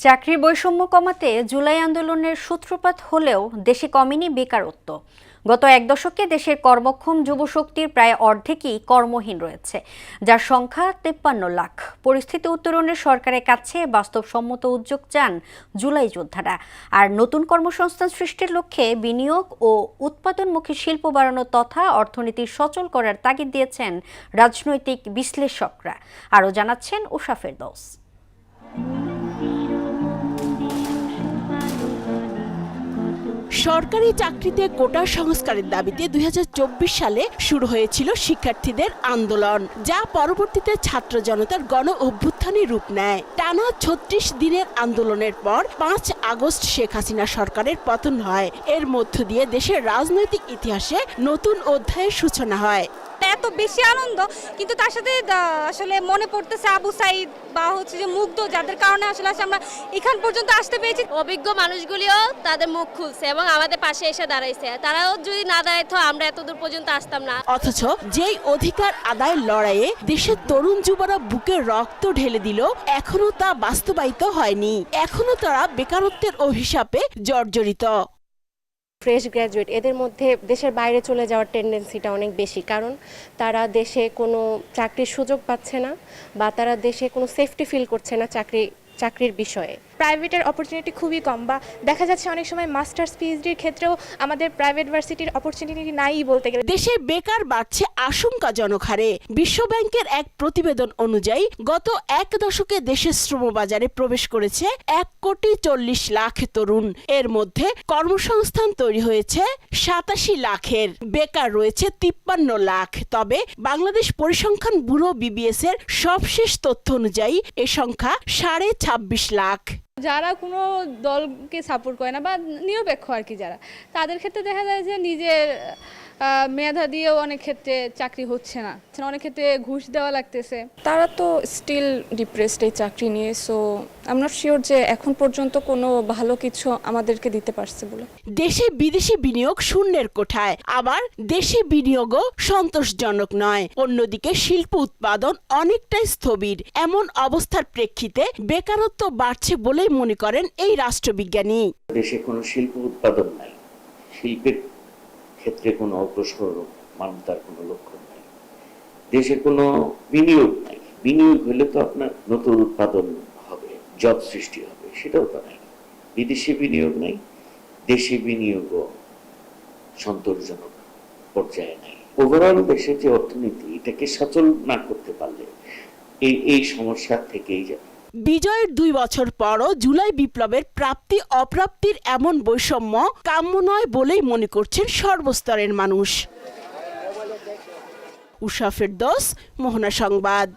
চাকরির বৈষম্য কমাতে জুলাই আন্দোলনের সূত্রপাত হলেও দেশে কমেনি বেকারত্ব। গত এক দশকে দেশের কর্মক্ষম যুবশক্তির প্রায় অর্ধেকই কর্মহীন রয়েছে, যার সংখ্যা 53 লাখ। পরিস্থিতি উত্তরণের সরকারের কাছে বাস্তবসম্মত উদ্যোগ চান জুলাই যোদ্ধারা। আর নতুন কর্মসংস্থান সৃষ্টির লক্ষ্যে বিনিয়োগ ও উৎপাদনমুখী শিল্প বাড়ানো তথা অর্থনীতি সচল করার তাগিদ দিয়েছেন রাজনৈতিক বিশ্লেষকরা। আরও জানাচ্ছেন উষা ফেরদৌস। সরকারি চাকরিতে কোটা সংস্কারের দাবিতে 2024 সালে শুরু হয়েছিল শিক্ষার্থীদের আন্দোলন, যা পরবর্তীতে ছাত্র জনতার গণ অভ্যুত্থানে রূপ নেয়। টানা 36 দিনের আন্দোলনের পর 5 আগস্ট শেখ হাসিনা সরকারের পতন হয়। এর মধ্য দিয়ে দেশের রাজনৈতিক ইতিহাসে নতুন অধ্যায়ের সূচনা হয়। এত বেশি আনন্দ, কিন্তু তার সাথে আসলে মনে পড়তেছে আবু সাইদ বা হচ্ছে যে মুগ্ধ, যাদের কারণে আসলে আমরা এখান পর্যন্ত আসতে পেরেছি। অভিজ্ঞ মানুষগুলিও তাদের মুখ খুলছে এবং আমাদের পাশে এসে দাঁড়াইছে। তারাও যদি না দাঁড়াইতো আমরা এতদূর পর্যন্ত আসতাম না। অথচ যেই অধিকার আদায়ের লড়াইয়ে দেশের তরুণ যুবরা বুকে রক্ত ঢেলে দিল, এখনো তা বাস্তবায়িত হয়নি। এখনো তারা বেকারত্বের অভিশাপে জর্জরিত। ফ্রেশ গ্র্যাজুয়েট, এদের মধ্যে দেশের বাইরে চলে যাওয়ার টেন্ডেন্সিটা অনেক বেশি, কারণ তারা দেশে কোনো চাকরির সুযোগ পাচ্ছে না বা তারা দেশে কোনো সেফটি ফিল করছে না চাকরির বিষয়ে। প্রাইভেটের অপরচুনিটি খুবই কম, বা দেখা যাচ্ছে অনেক সময় মাস্টার্স পিএইচডির ক্ষেত্রেও আমাদের প্রাইভেট ভার্সিটির অপরচুনিটি নাই বলতে গেলে। দেশে বেকার বাড়ছে আশঙ্কাজনক হারে। বিশ্বব্যাংকের এক প্রতিবেদন অনুযায়ী গত এক দশকে দেশের শ্রমবাজারে প্রবেশ করেছে 1,40,00,000 তরুণ। এর মধ্যে কর্মসংস্থান তৈরি হয়েছে 87 লাখের, বেকার রয়েছে 53 লাখ। তবে বাংলাদেশ পরিসংখ্যান ব্যুরো BBS এর সবশেষ তথ্য অনুযায়ী এ সংখ্যা 26.5 লাখ। যারা কোনো দলকে সাপোর্ট করে না বা নিরপেক্ষ আর কি, যারা তাদের ক্ষেত্রে দেখা যায় যে নিজের মেধা দিয়েও অনেক ক্ষেত্রে চাকরি হচ্ছে না, অনেক ক্ষেত্রে ঘুষ দেওয়া লাগতেছে। তারা তো স্টিল ডিপ্রেসড এই চাকরি নিয়ে। So I am not sure যে এখন পর্যন্ত কোনো ভালো কিছু আমাদেরকে দিতে পারছে বলে। দেশে বিদেশি বিনিয়োগ শূন্যের কোঠায়, আবার দেশি বিনিয়োগও সন্তোষজনক নয়। অন্যদিকে শিল্প উৎপাদন অনেকটাই স্থবির। এমন অবস্থার প্রেক্ষিতে বেকারত্ব বাড়ছে বলেই মনে করেন এই রাষ্ট্রবিজ্ঞানী। দেশে কোনো শিল্প উৎপাদন নাই, শিল্পের ক্ষেত্রে কোনো অগ্রসর মানতার কোনো লক্ষণ নাই, দেশে কোনো বিনিয়োগ নাই। বিনিয়োগ হলে তো আপনার নতুন উৎপাদন হবে, জব সৃষ্টি হবে, সেটাও তো নাই। বিদেশি বিনিয়োগ নাই, দেশি বিনিয়োগও সন্তোষজনক পর্যায়ে নাই। ওভারঅল দেশের যে অর্থনীতি, এটাকে সচল না করতে পারলে এই সমস্যা থেকেই যাবে। বিজয়ের 2 বছর পরও জুলাই বিপ্লবের প্রাপ্তি অপ্রাপ্তির এমন বৈষম্য কাম্য নয় বলেই মনে করছেন সর্বস্তরের মানুষ। উষা ফেরদৌস, মোহনা সংবাদ।